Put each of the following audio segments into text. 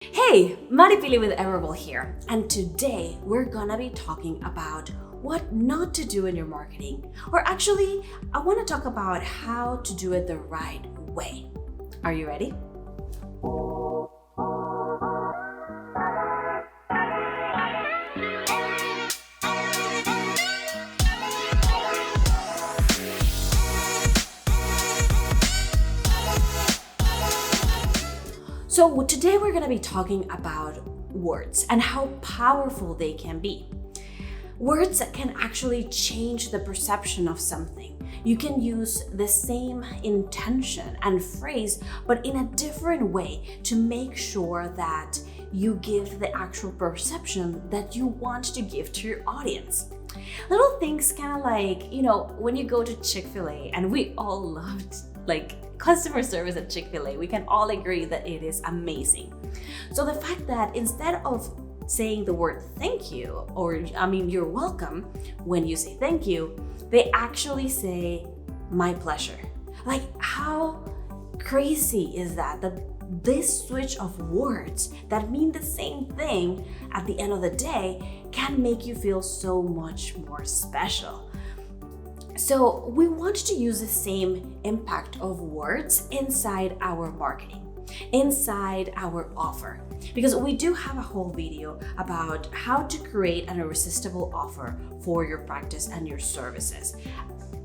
Hey, Maripili with Everable here, and today we're gonna be talking about what not to do in your marketing. Or actually, I wanna talk about how to do it the right way. Are you ready? So today we're gonna be talking about words and how powerful they can be. Words can actually change the perception of something. You can use the same intention and phrase, but in a different way to make sure that you give the actual perception that you want to give to your audience. Little things kind of like, when you go to Chick-fil-A, and we all loved customer service at Chick-fil-A, we can all agree that it is amazing. So the fact that instead of saying the word thank you, you're welcome, when you say thank you, they actually say my pleasure. Like, how crazy is that this switch of words that mean the same thing at the end of the day can make you feel so much more special. So we want to use the same impact of words inside our marketing, inside our offer, because we do have a whole video about how to create an irresistible offer for your practice and your services.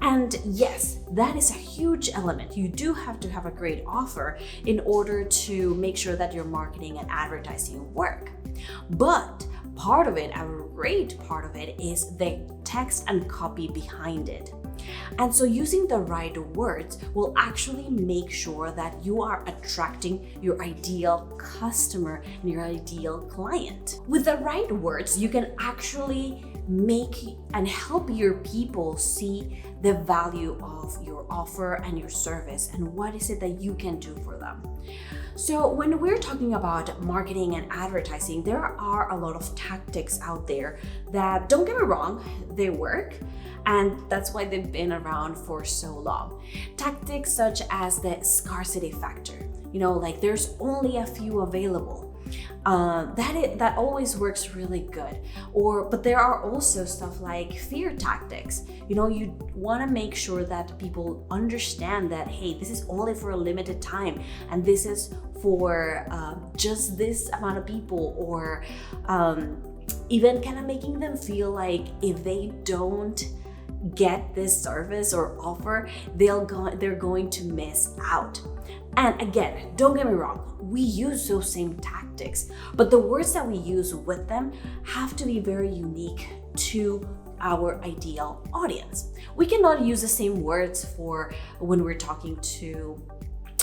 And yes, that is a huge element. You do have to have a great offer in order to make sure that your marketing and advertising work. But part of it, a great part of it, is the text and copy behind it. And so using the right words will actually make sure that you are attracting your ideal customer and your ideal client. With the right words, you can actually make and help your people see the value of your offer and your service and what is it that you can do for them. So when we're talking about marketing and advertising, there are a lot of tactics out there that, don't get me wrong, they work, and that's why they've been around for so long. Tactics such as the scarcity factor, there's only a few available. That always works really good. But there are also stuff like fear tactics. You want to make sure that people understand that, hey, this is only for a limited time, and this is for just this amount of people, or even kind of making them feel like if they don't get this service or offer, they're going to miss out. And again, don't get me wrong, we use those same tactics, but the words that we use with them have to be very unique to our ideal audience. We cannot use the same words for when we're talking to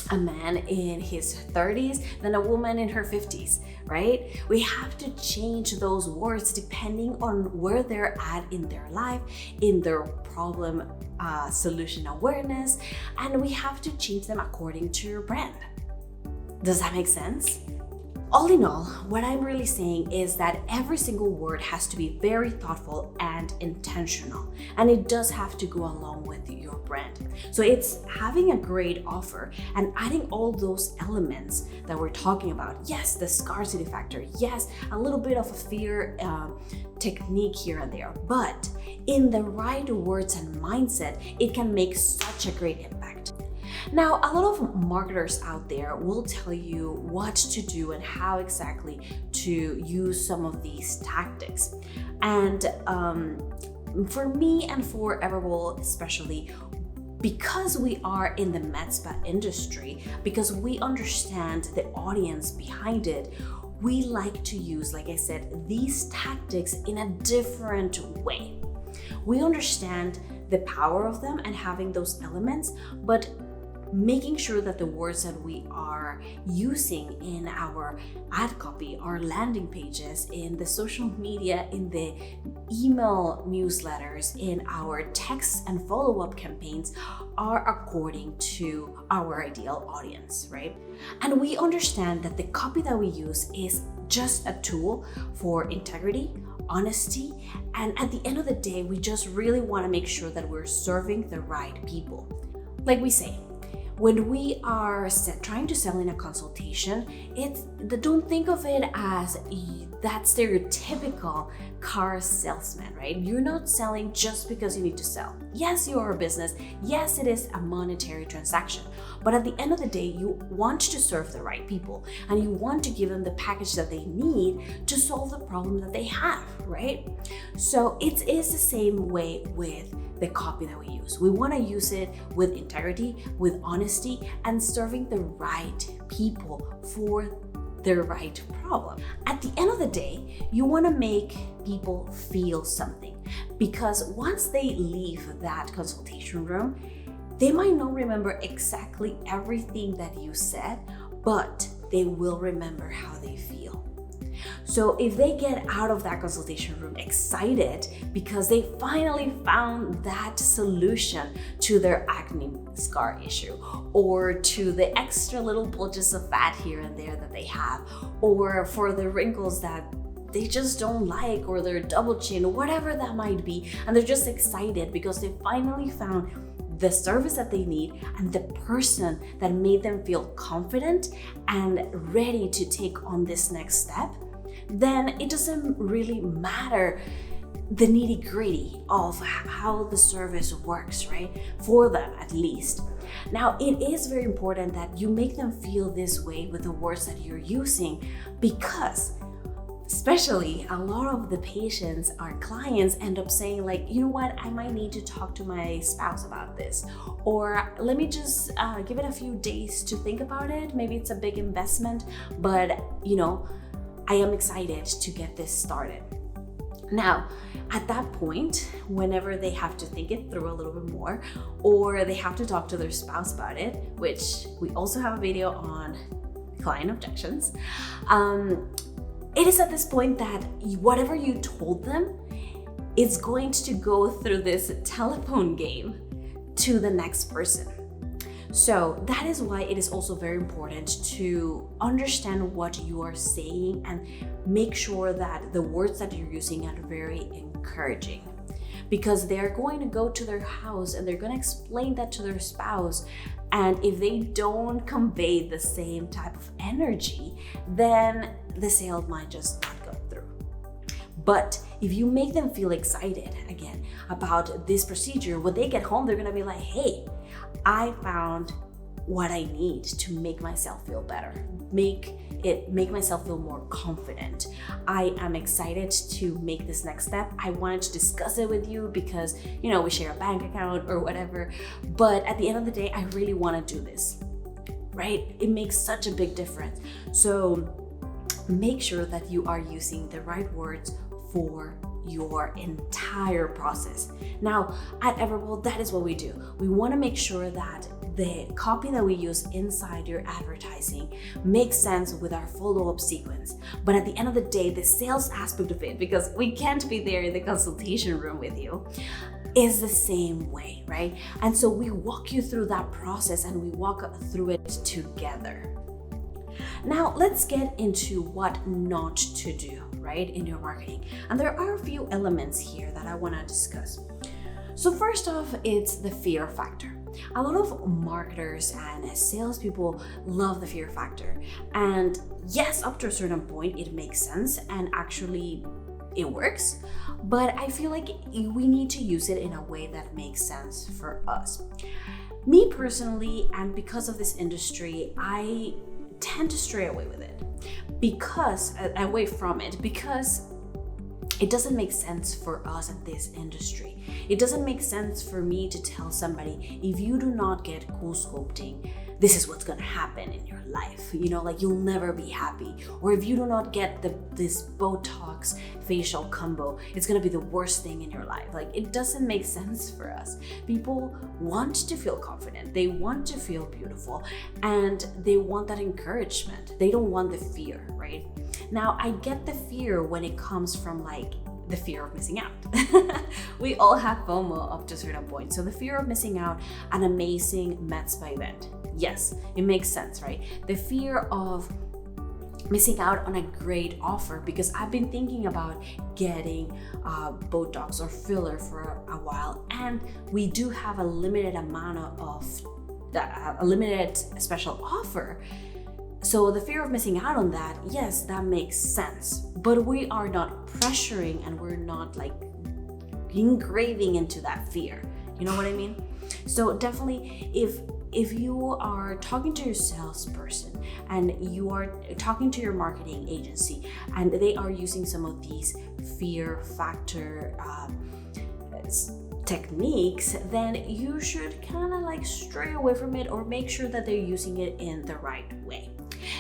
a man in his 30s than a woman in her 50s, right? We have to change those words depending on where they're at in their life, in their problem solution awareness, and we have to change them according to your brand. Does that make sense? All in all, what I'm really saying is that every single word has to be very thoughtful and intentional, and it does have to go along with your brand. So it's having a great offer and adding all those elements that we're talking about. Yes, the scarcity factor. Yes, a little bit of a fear technique here and there, but in the right words and mindset, it can make such a great impact. Now, a lot of marketers out there will tell you what to do and how exactly to use some of these tactics. And for me and for Everable especially, because we are in the med spa industry, because we understand the audience behind it, we like to use, like I said, these tactics in a different way. We understand the power of them and having those elements, but making sure that the words that we are using in our ad copy, our landing pages, in the social media, in the email newsletters, in our text and follow-up campaigns are according to our ideal audience, right? And we understand that the copy that we use is just a tool for integrity, honesty, and at the end of the day, we just really want to make sure that we're serving the right people. Like we say, when we are trying to sell in a consultation, don't think of it as that stereotypical car salesman, right? You're not selling just because you need to sell. Yes, you are a business. Yes, it is a monetary transaction. But at the end of the day, you want to serve the right people and you want to give them the package that they need to solve the problem that they have, right? So it is the same way with the copy that we use. We want to use it with integrity, with honesty, and serving the right people for the right problem. At the end of the day, you want to make people feel something, because once they leave that consultation room, they might not remember exactly everything that you said, but they will remember how they feel. So if they get out of that consultation room excited because they finally found that solution to their acne scar issue, or to the extra little bulges of fat here and there that they have, or for the wrinkles that they just don't like, or their double chin, or whatever that might be, and they're just excited because they finally found the service that they need and the person that made them feel confident and ready to take on this next step, then it doesn't really matter the nitty-gritty of how the service works, right? For them, at least. Now, it is very important that you make them feel this way with the words that you're using, because especially a lot of the patients, our clients, end up saying like, you know what, I might need to talk to my spouse about this, or let me just give it a few days to think about it. Maybe it's a big investment, but I am excited to get this started. Now, at that point, whenever they have to think it through a little bit more, or they have to talk to their spouse about it, which we also have a video on client objections, it is at this point that whatever you told them is going to go through this telephone game to the next person. So that is why it is also very important to understand what you are saying and make sure that the words that you're using are very encouraging, because they're going to go to their house and they're going to explain that to their spouse. And if they don't convey the same type of energy, then the sale might just not go through. But if you make them feel excited again about this procedure, when they get home, they're gonna be like, hey, I found what I need to make myself feel better, make myself feel more confident. I am excited to make this next step. I wanted to discuss it with you because, we share a bank account or whatever. But at the end of the day, I really want to do this, right? It makes such a big difference. So make sure that you are using the right words for your entire process. Now, at Everable, that is what we do. We want to make sure that the copy that we use inside your advertising makes sense with our follow-up sequence. But at the end of the day, the sales aspect of it, because we can't be there in the consultation room with you, is the same way, right? And so we walk you through that process and we walk through it together. Now, let's get into what not to do, right, in your marketing. And there are a few elements here that I want to discuss. So first off, it's the fear factor. A lot of marketers and salespeople love the fear factor. And yes, up to a certain point, it makes sense and actually it works. But I feel like we need to use it in a way that makes sense for us. Me personally, and because of this industry, I tend to stray away with it because it doesn't make sense for us in this industry. It doesn't make sense for me to tell somebody, if you do not get cool sculpting, this is what's gonna happen in your life. You'll never be happy. Or if you do not get this Botox facial combo, it's gonna be the worst thing in your life. It doesn't make sense for us. People want to feel confident. They want to feel beautiful, and they want that encouragement. They don't want the fear, right? Now, I get the fear when it comes from the fear of missing out. We all have FOMO up to a certain point. So the fear of missing out an amazing med spa event. Yes, it makes sense, right? The fear of missing out on a great offer, because I've been thinking about getting Botox or filler for a while, and we do have a limited amount of a limited special offer. So the fear of missing out on that, yes, that makes sense. But we are not pressuring and we're not like engraving into that fear. You know what I mean? So definitely, if you are talking to your salesperson and you are talking to your marketing agency and they are using some of these fear factor techniques, then you should kind of like stray away from it or make sure that they're using it in the right way.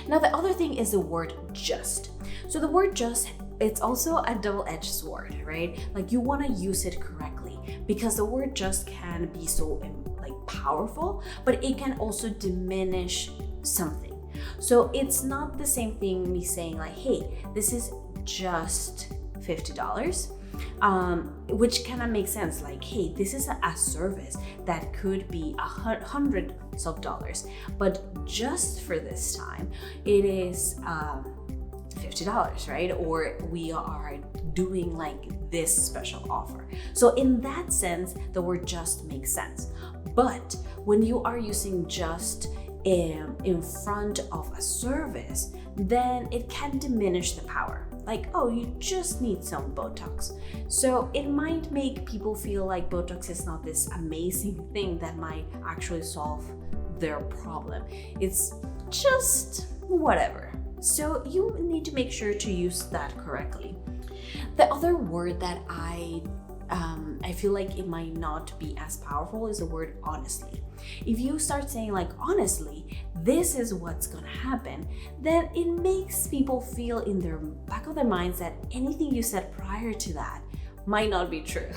Now, the other thing is the word just. So the word just, it's also a double-edged sword, right? Like you want to use it correctly because the word just can be so like powerful, but it can also diminish something. So it's not the same thing me saying like, hey, this is just $50. Which kind of makes sense. Like, hey, this is a service that could be hundreds of dollars, but just for this time, it is $50, right? Or we are doing like this special offer. So in that sense, the word just makes sense. But when you are using just in front of a service, then it can diminish the power. Like, oh, you just need some Botox. So it might make people feel like Botox is not this amazing thing that might actually solve their problem. It's just whatever. So you need to make sure to use that correctly. The other word that I feel like it might not be as powerful is the word honestly. If you start saying like, honestly, this is what's gonna happen, then it makes people feel in their back of their minds that anything you said prior to that might not be true.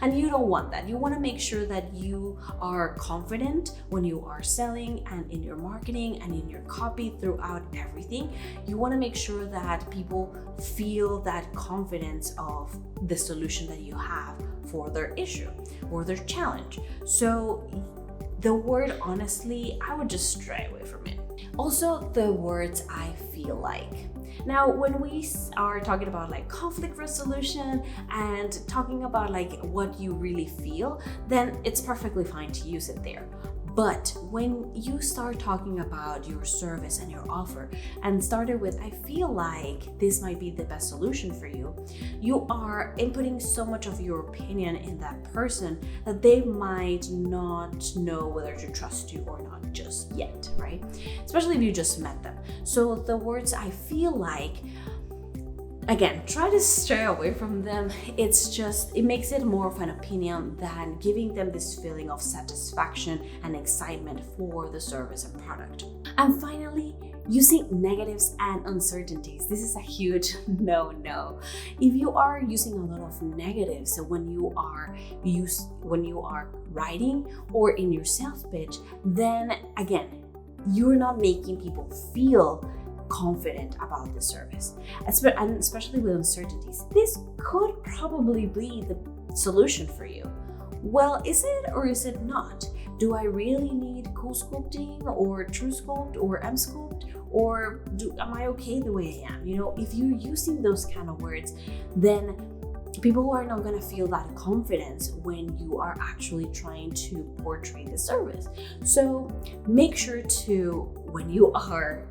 And you don't want that. You want to make sure that you are confident when you are selling and in your marketing and in your copy throughout everything. You want to make sure that people feel that confidence of the solution that you have for their issue or their challenge. So the word honestly, I would just stray away from it. Also, the words I feel like. Now, when we are talking about like conflict resolution and talking about like what you really feel, then it's perfectly fine to use it there. But when you start talking about your service and your offer and started with, I feel like this might be the best solution for you, you are inputting so much of your opinion in that person that they might not know whether to trust you or not just yet, right? Especially if you just met them. So the words I feel like, again, try to stray away from them. It makes it more of an opinion than giving them this feeling of satisfaction and excitement for the service and product. And finally, using negatives and uncertainties. This is a huge no. If you are using a lot of negatives, so when you are writing or in your sales pitch, then again, you're not making people feel confident about the service, and especially with uncertainties. This could probably be the solution for you. Well, is it or is it not? Do I really need Cool Sculpting or True Sculpt or M Sculpt, or am I okay the way I am? You know, if you're using those kind of words, then people are not going to feel that confidence when you are actually trying to portray the service. So make sure to, when you are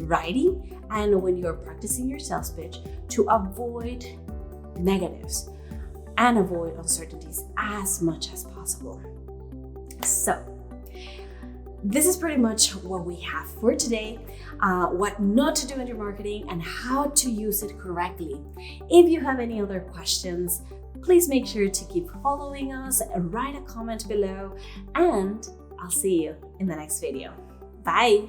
writing and when you're practicing your sales pitch, to avoid negatives and avoid uncertainties as much as possible. So this is pretty much what we have for today, what not to do in your marketing and how to use it correctly. If you have any other questions, please make sure to keep following us, write a comment below, and I'll see you in the next video. Bye.